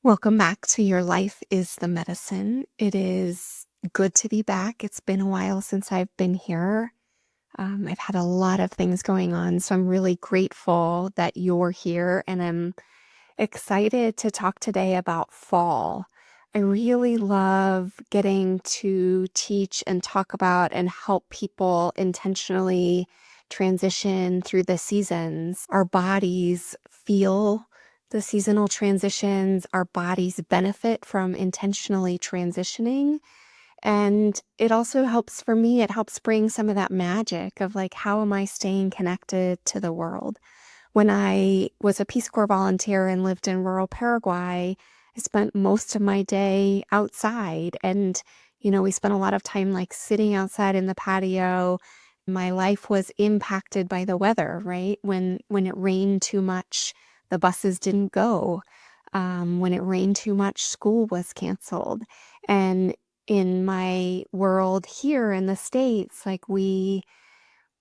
Welcome back to Your Life is the Medicine. It is good to be back. It's been a while since I've been here. I've had a lot of things going on, so I'm really grateful that you're here, and I'm excited to talk today about fall. I really love getting to teach and talk about and help people intentionally transition through the seasons. Our bodies feel the seasonal transitions, our bodies benefit from intentionally transitioning. And it also helps for me, it helps bring some of that magic of like, how am I staying connected to the world? When I was a Peace Corps volunteer and lived in rural Paraguay, I spent most of my day outside. And, we spent a lot of time like sitting outside in the patio. My life was impacted by the weather, right? When it rained too much, the buses didn't go. When it rained too much, school was canceled. And in my world here in the States, like we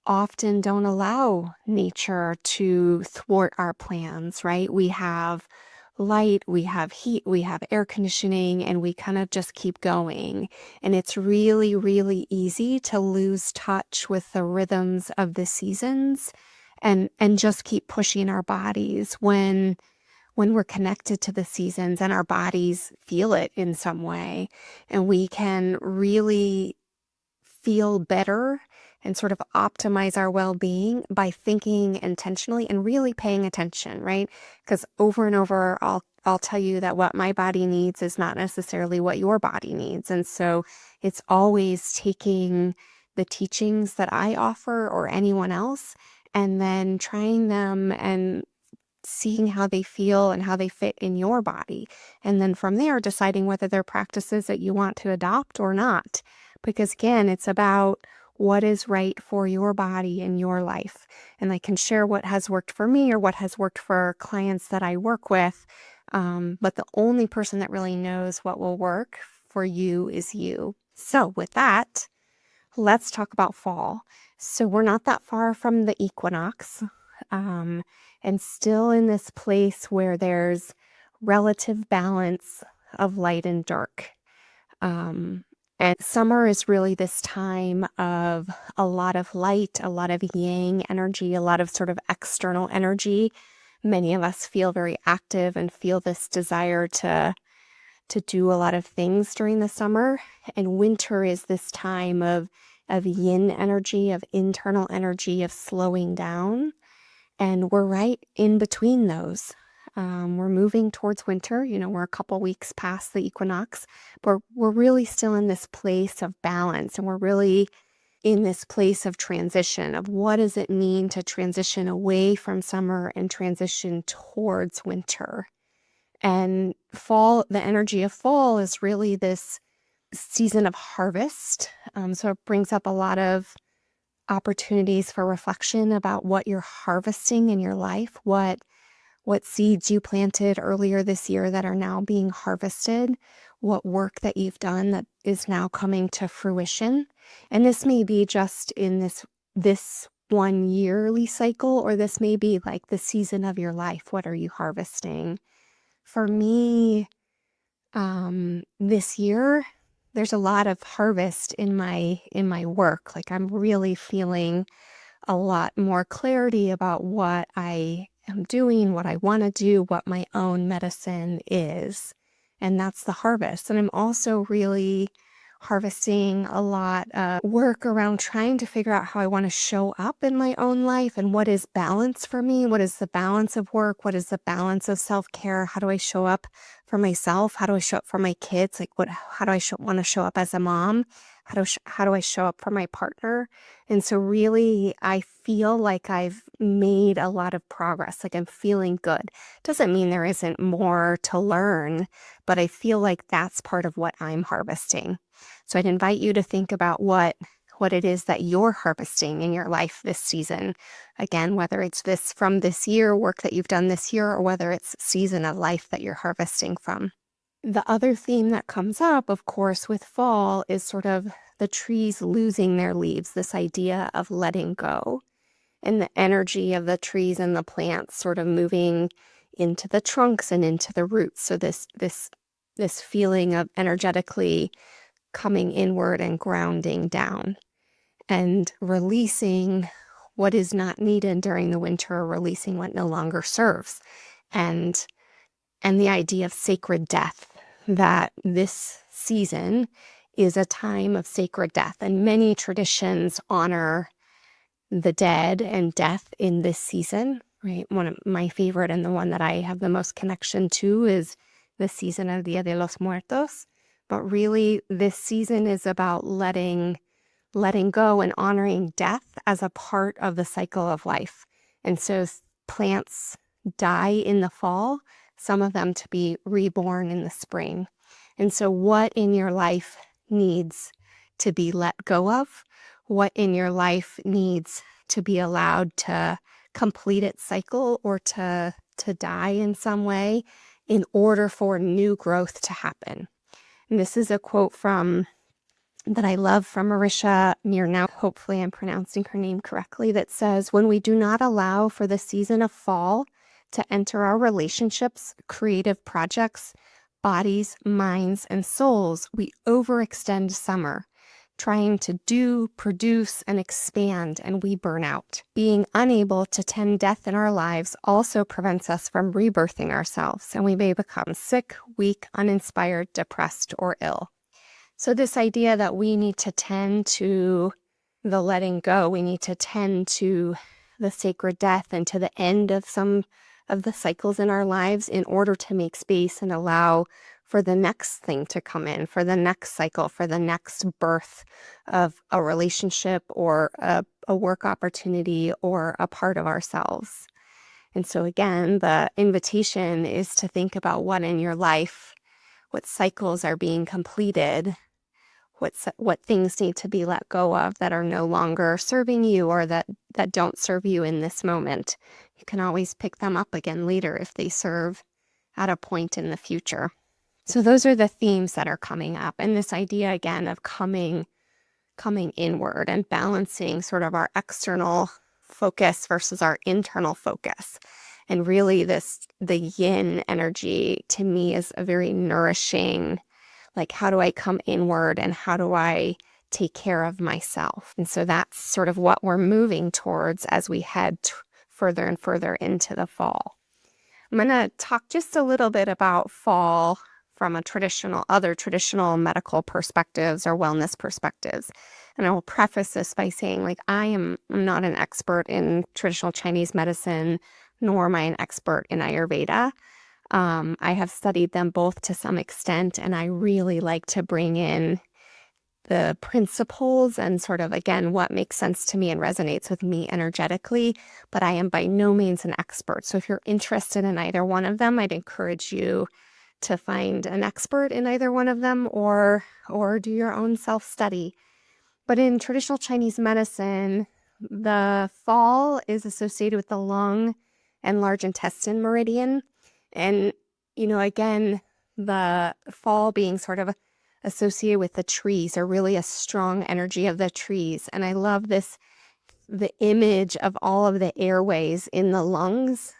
often don't allow nature to thwart our plans, right? We have light, we have heat, we have air conditioning, and we kind of just keep going. And it's really, really easy to lose touch with the rhythms of the seasons and just keep pushing our bodies when we're connected to the seasons and our bodies feel it in some way. And we can really feel better and sort of optimize our well-being by thinking intentionally and really paying attention, right? Because over and over, I'll tell you that what my body needs is not necessarily what your body needs. And so it's always taking the teachings that I offer or anyone else and then trying them and seeing how they feel and how they fit in your body. And then from there, deciding whether they're practices that you want to adopt or not. Because again, it's about what is right for your body and your life. And I can share what has worked for me or what has worked for clients that I work with. But the only person that really knows what will work for you is you. So with that, let's talk about fall. So we're not that far from the equinox, and still in this place where there's relative balance of light and dark. And summer is really this time of a lot of light, a lot of yang energy, a lot of sort of external energy. Many of us feel very active and feel this desire to do a lot of things during the summer. And winter is this time of yin energy, of internal energy, of slowing down. And we're right in between those. We're moving towards winter. We're a couple weeks past the equinox, but we're really still in this place of balance. And we're really in this place of transition of what does it mean to transition away from summer and transition towards winter. And fall, the energy of fall is really this season of harvest. So it brings up a lot of opportunities for reflection about what you're harvesting in your life, what seeds you planted earlier this year that are now being harvested, what work that you've done that is now coming to fruition. And this may be just in this 1 yearly cycle, or this may be like the season of your life. What are you harvesting? For me, this year, there's a lot of harvest in my work. Like I'm really feeling a lot more clarity about what I am doing, what I want to do, what my own medicine is. And that's the harvest. And I'm also really harvesting a lot of work around trying to figure out how I want to show up in my own life and what is balance for me. What is the balance of work? What is the balance of self-care? How do I show up for myself? How do I show up for my kids? Like how do I want to show up as a mom? How do I show up for my partner? And so really, I feel like I've made a lot of progress. Like I'm feeling good. Doesn't mean there isn't more to learn, but I feel like that's part of what I'm harvesting. So I'd invite you to think about what it is that you're harvesting in your life this season. Again, whether it's this from this year, work that you've done this year, or whether it's season of life that you're harvesting from. The other theme that comes up, of course, with fall is sort of the trees losing their leaves, this idea of letting go, and the energy of the trees and the plants sort of moving into the trunks and into the roots. So this feeling of energetically coming inward and grounding down and releasing what is not needed during the winter, releasing what no longer serves. And the idea of sacred death, that this season is a time of sacred death. And many traditions honor the dead and death in this season, right? One of my favorite and the one that I have the most connection to is the season of Dia de los Muertos. But really, this season is about letting go and honoring death as a part of the cycle of life. And so plants die in the fall, some of them to be reborn in the spring. And so what in your life needs to be let go of? What in your life needs to be allowed to complete its cycle or to die in some way in order for new growth to happen? And this is a quote that I love from Marisha Mirnau. Hopefully I'm pronouncing her name correctly, that says, when we do not allow for the season of fall to enter our relationships, creative projects, bodies, minds, and souls, we overextend summer, trying to do, produce, and expand, and we burn out. Being unable to tend death in our lives also prevents us from rebirthing ourselves, and we may become sick, weak, uninspired, depressed, or ill. So this idea that we need to tend to the letting go, we need to tend to the sacred death and to the end of some of the cycles in our lives in order to make space and allow for the next thing to come in, for the next cycle, for the next birth of a relationship or a work opportunity or a part of ourselves. And so again, the invitation is to think about what in your life, what cycles are being completed, what things need to be let go of that are no longer serving you or that don't serve you in this moment. You can always pick them up again later if they serve at a point in the future. So those are the themes that are coming up. And this idea again of coming inward and balancing sort of our external focus versus our internal focus. And really the yin energy to me is a very nourishing, like, how do I come inward and how do I take care of myself? And so that's sort of what we're moving towards as we head further and further into the fall. I'm going to talk just a little bit about fall from other traditional medical perspectives or wellness perspectives. And I will preface this by saying, like, I'm not an expert in traditional Chinese medicine, nor am I an expert in Ayurveda. I have studied them both to some extent, and I really like to bring in the principles and sort of, again, what makes sense to me and resonates with me energetically, but I am by no means an expert. So if you're interested in either one of them, I'd encourage you to find an expert in either one of them or do your own self-study. But in traditional Chinese medicine, the fall is associated with the lung and large intestine meridian. And, again, the fall being sort of associated with the trees, or really a strong energy of the trees. And I love the image of all of the airways in the lungs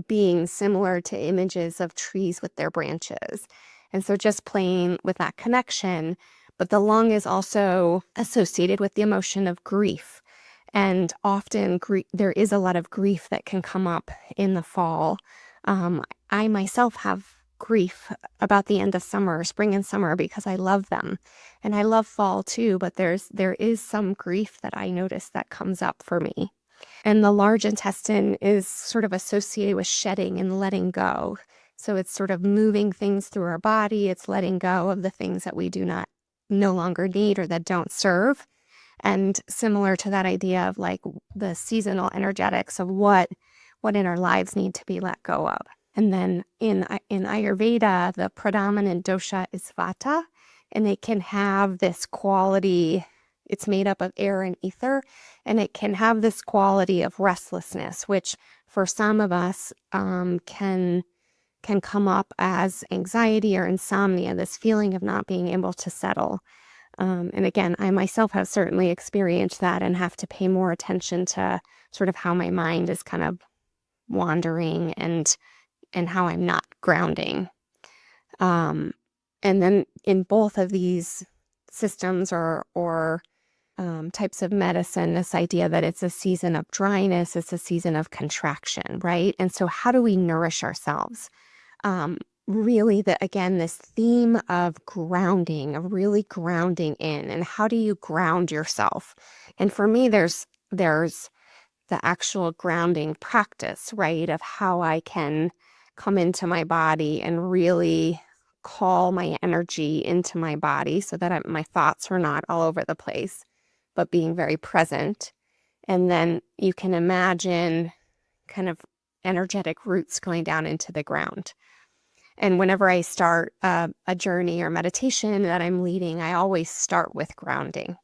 being similar to images of trees with their branches. And so just playing with that connection. But the lung is also associated with the emotion of grief. And often there is a lot of grief that can come up in the fall. I myself have grief about the end of summer, spring and summer, because I love them. And I love fall too, but there is some grief that I notice that comes up for me. And the large intestine is sort of associated with shedding and letting go. So it's sort of moving things through our body. It's letting go of the things that we no longer need or that don't serve. And similar to that idea of like the seasonal energetics of what in our lives need to be let go of. And then in Ayurveda, the predominant dosha is Vata, and it can have this quality. It's made up of air and ether, and it can have this quality of restlessness, which for some of us can come up as anxiety or insomnia, this feeling of not being able to settle. And again, I myself have certainly experienced that and have to pay more attention to sort of how my mind is kind of wandering and and how I'm not grounding. And then in both of these systems or types of medicine, this idea that it's a season of dryness, it's a season of contraction, right? And so how do we nourish ourselves? Really, again, this theme of grounding, of really grounding in, and how do you ground yourself? And for me, there's the actual grounding practice, right? Of how I can come into my body and really call my energy into my body so that my thoughts are not all over the place, but being very present. And then you can imagine kind of energetic roots going down into the ground. And whenever I start a journey or meditation that I'm leading, I always start with grounding.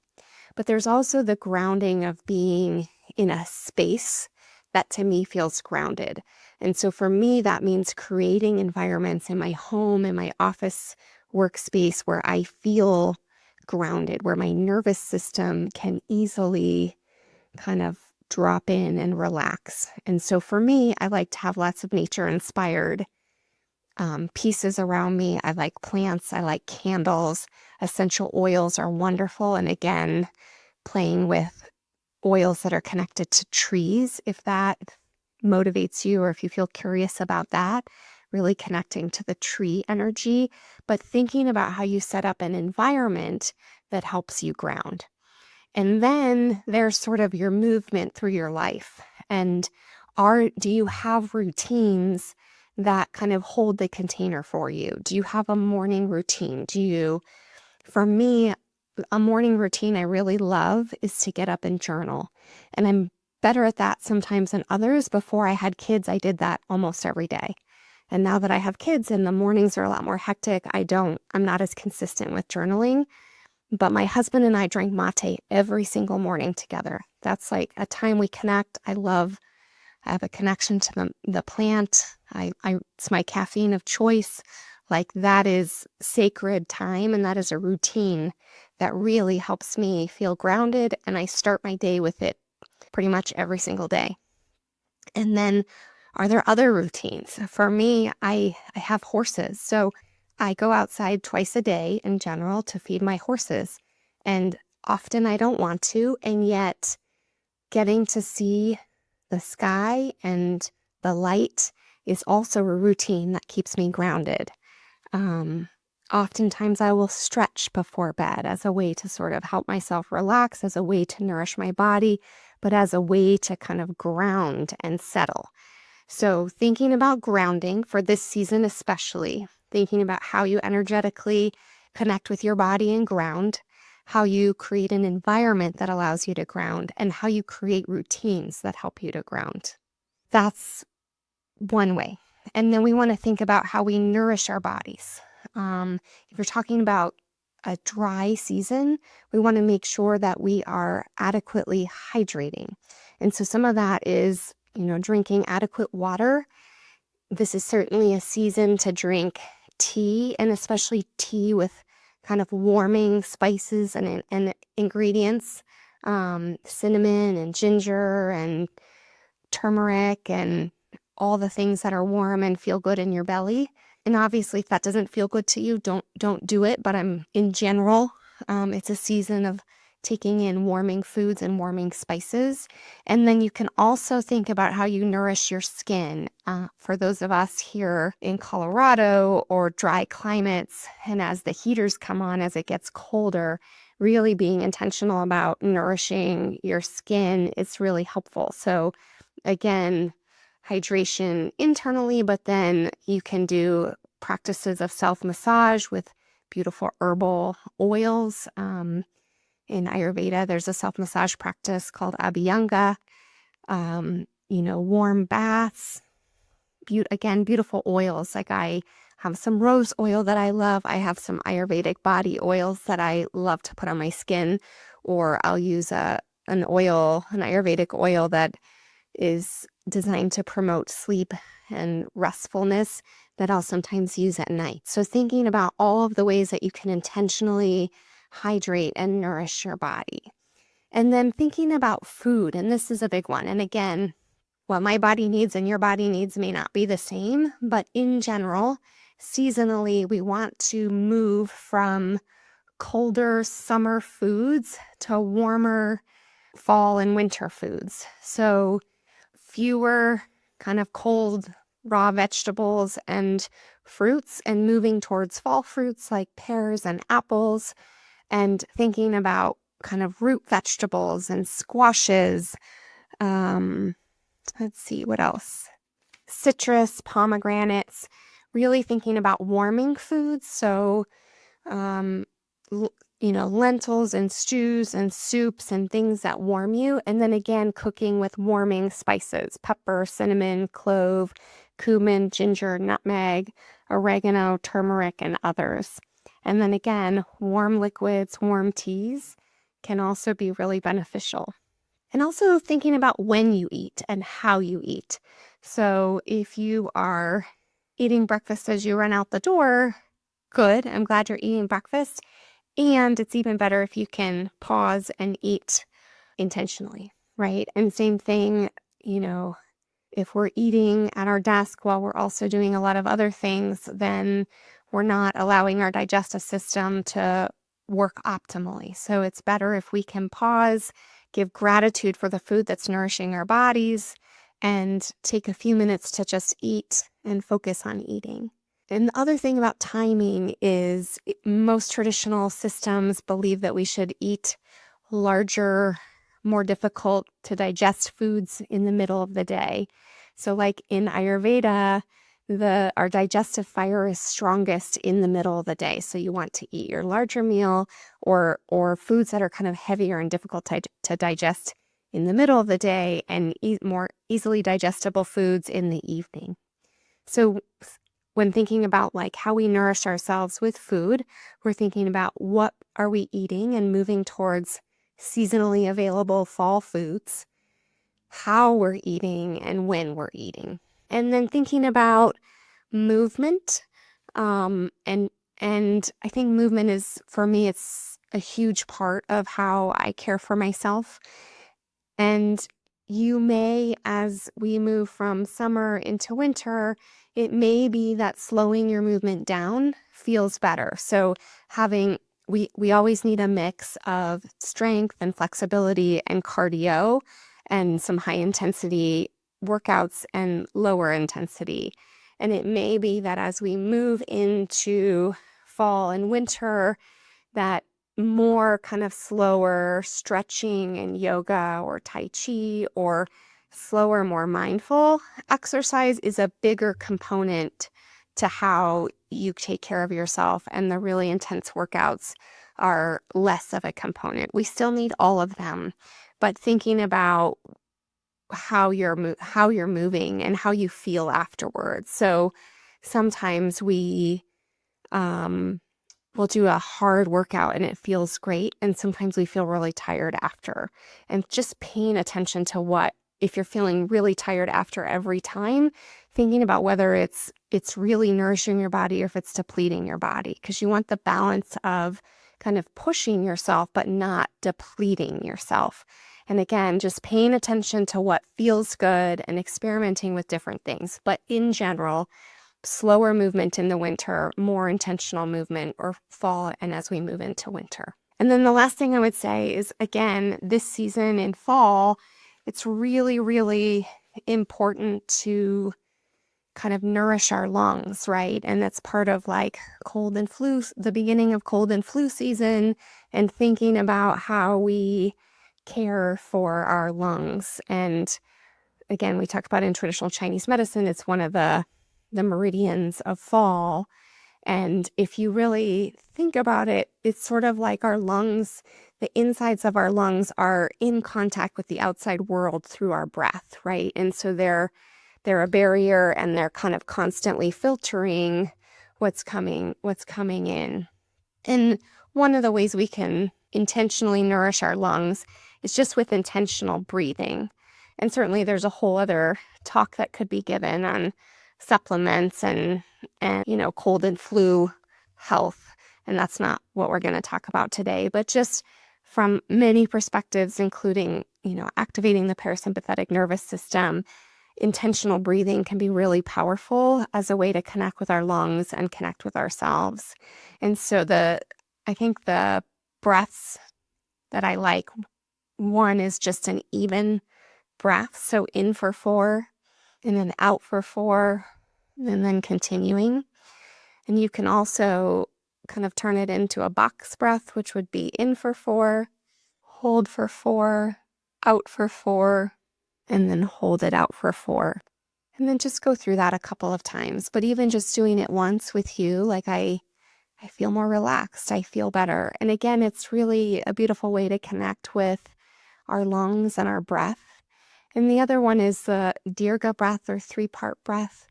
But there's also the grounding of being in a space that to me feels grounded. And so for me, that means creating environments in my home, in my office workspace where I feel grounded, where my nervous system can easily kind of drop in and relax. And so for me, I like to have lots of nature inspired pieces around me. I like plants. I like candles. Essential oils are wonderful. And again, playing with oils that are connected to trees, if that motivates you or if you feel curious about that, really connecting to the tree energy, but thinking about how you set up an environment that helps you ground. And then there's sort of your movement through your life. And do you have routines that kind of hold the container for you? Do you have a morning routine? For me, a morning routine I really love is to get up and journal. And I'm better at that sometimes than others. Before I had kids, I did that almost every day. And now that I have kids and the mornings are a lot more hectic, I'm not as consistent with journaling. But my husband and I drink mate every single morning together. That's like a time we connect. I have a connection to the plant. It's my caffeine of choice. Like that is sacred time, and that is a routine that really helps me feel grounded, and I start my day with it pretty much every single day. And then are there other routines? For me, I have horses. So I go outside twice a day in general to feed my horses. And often I don't want to, and yet getting to see the sky and the light is also a routine that keeps me grounded. Oftentimes I will stretch before bed as a way to sort of help myself relax, as a way to nourish my body, but as a way to kind of ground and settle. So thinking about grounding for this season, especially thinking about how you energetically connect with your body and ground, how you create an environment that allows you to ground, and how you create routines that help you to ground. That's one way. And then we want to think about how we nourish our bodies. If you're talking about a dry season, we want to make sure that we are adequately hydrating. And so some of that is, drinking adequate water. This is certainly a season to drink tea, and especially tea with kind of warming spices and ingredients, cinnamon and ginger and turmeric and all the things that are warm and feel good in your belly. And obviously, if that doesn't feel good to you, don't do it. But in general, it's a season of taking in warming foods and warming spices. And then you can also think about how you nourish your skin. For those of us here in Colorado or dry climates, and as the heaters come on, as it gets colder, really being intentional about nourishing your skin is really helpful. So again, hydration internally, but then you can do practices of self-massage with beautiful herbal oils. In Ayurveda, there's a self-massage practice called Abhyanga. Warm baths, beautiful oils. Like I have some rose oil that I love. I have some Ayurvedic body oils that I love to put on my skin, or I'll use an Ayurvedic oil that is designed to promote sleep and restfulness that I'll sometimes use at night. So thinking about all of the ways that you can intentionally hydrate and nourish your body. And then thinking about food, and this is a big one. And again, what my body needs and your body needs may not be the same, but in general, seasonally, we want to move from colder summer foods to warmer fall and winter foods. So fewer kind of cold raw vegetables and fruits, and moving towards fall fruits like pears and apples, and thinking about kind of root vegetables and squashes. Let's see, what else? Citrus, pomegranates, really thinking about warming foods. So, lentils and stews and soups and things that warm you. And then again, cooking with warming spices, pepper, cinnamon, clove, cumin, ginger, nutmeg, oregano, turmeric, and others. And then again, warm liquids, warm teas can also be really beneficial. And also thinking about when you eat and how you eat. So if you are eating breakfast as you run out the door, good. I'm glad you're eating breakfast. And it's even better if you can pause and eat intentionally, right? And same thing, if we're eating at our desk while we're also doing a lot of other things, then we're not allowing our digestive system to work optimally. So it's better if we can pause, give gratitude for the food that's nourishing our bodies, and take a few minutes to just eat and focus on eating. And the other thing about timing is most traditional systems believe that we should eat larger, more difficult to digest foods in the middle of the day. So like in Ayurveda, our digestive fire is strongest in the middle of the day. So you want to eat your larger meal or foods that are kind of heavier and difficult to digest in the middle of the day, and eat more easily digestible foods in the evening. So when thinking about like how we nourish ourselves with food, we're thinking about what are we eating and moving towards seasonally available fall foods, how we're eating and when we're eating. And then thinking about movement. And I think movement is, for me, it's a huge part of how I care for myself. And you may, as we move from summer into winter, it may be that slowing your movement down feels better. So we always need a mix of strength and flexibility and cardio and some high intensity workouts and lower intensity. And it may be that as we move into fall and winter, that more kind of slower stretching and yoga or Tai Chi or slower, more mindful exercise is a bigger component to how you take care of yourself, and the really intense workouts are less of a component. We still need all of them, but thinking about how you're moving and how you feel afterwards. So sometimes we'll do a hard workout and it feels great, and sometimes we feel really tired after. And just paying attention to if you're feeling really tired after every time, thinking about whether it's really nourishing your body or if it's depleting your body, because you want the balance of kind of pushing yourself but not depleting yourself. And again, just paying attention to what feels good and experimenting with different things. But in general, slower movement in the winter, more intentional movement or fall, and as we move into winter. And then the last thing I would say is, again, this season in fall, it's really, really important to kind of nourish our lungs, right? And that's part of like cold and flu, the beginning of cold and flu season, and thinking about how we care for our lungs. And again, we talk about in traditional Chinese medicine, it's one of the meridians of fall. And if you really think about it, it's sort of like our lungs, the insides of our lungs are in contact with the outside world through our breath, right? And so they're a barrier, and they're kind of constantly filtering what's coming in. And one of the ways we can intentionally nourish our lungs is just with intentional breathing. And certainly there's a whole other talk that could be given on supplements and cold and flu health. And that's not what we're going to talk about today, but just from many perspectives, including, activating the parasympathetic nervous system intentional breathing can be really powerful as a way to connect with our lungs and connect with ourselves. And so I think the breaths that I like, one is just an even breath. So in for 4 and then out for 4 and then continuing. And you can also kind of turn it into a box breath, which would be in for 4, hold for 4, out for 4, and then hold it out for 4. And then just go through that a couple of times. But even just doing it once with you, like I feel more relaxed. I feel better. And again, it's really a beautiful way to connect with our lungs and our breath. And the other one is the Dirga breath or 3-part breath.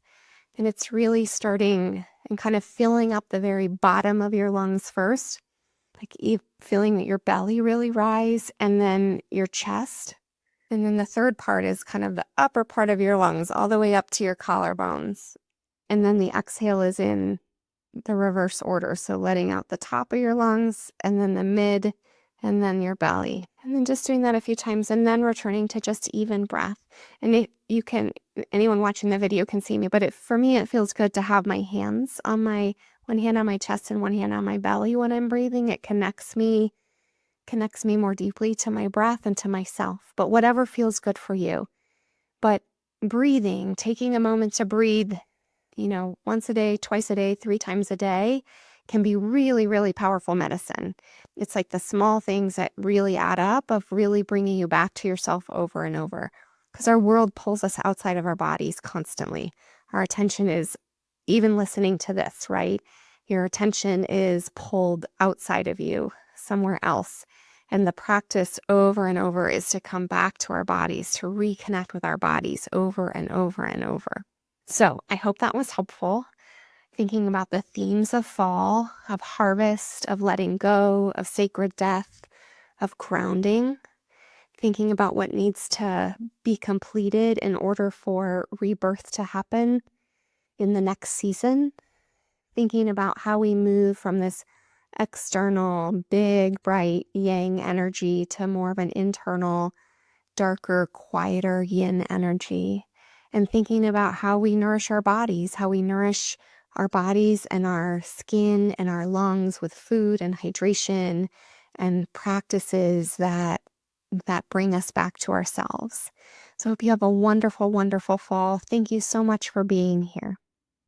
And it's really starting and kind of filling up the very bottom of your lungs first, like feeling that your belly really rise, and then your chest. And then the third part is kind of the upper part of your lungs, all the way up to your collarbones. And then the exhale is in the reverse order. So letting out the top of your lungs, and then the mid, and then your belly. And then just doing that a few times, and then returning to just even breath. And anyone watching the video can see me, but for me, it feels good to have my hands on one hand on my chest and one hand on my belly when I'm breathing. It connects me more deeply to my breath and to myself, but whatever feels good for you. But breathing, taking a moment to breathe, once a day, twice a day, 3 times a day, can be really, really powerful medicine. It's like the small things that really add up of really bringing you back to yourself over and over. Because our world pulls us outside of our bodies constantly. Our attention is, even listening to this, right? Your attention is pulled outside of you, somewhere else. And the practice over and over is to come back to our bodies, to reconnect with our bodies over and over and over. So I hope that was helpful. Thinking about the themes of fall, of harvest, of letting go, of sacred death, of grounding. Thinking about what needs to be completed in order for rebirth to happen in the next season. Thinking about how we move from this external, big, bright yang energy to more of an internal, darker, quieter yin energy. And thinking about how we nourish our bodies, and our skin and our lungs with food and hydration and practices that bring us back to ourselves. So I hope you have a wonderful, wonderful fall. Thank you so much for being here.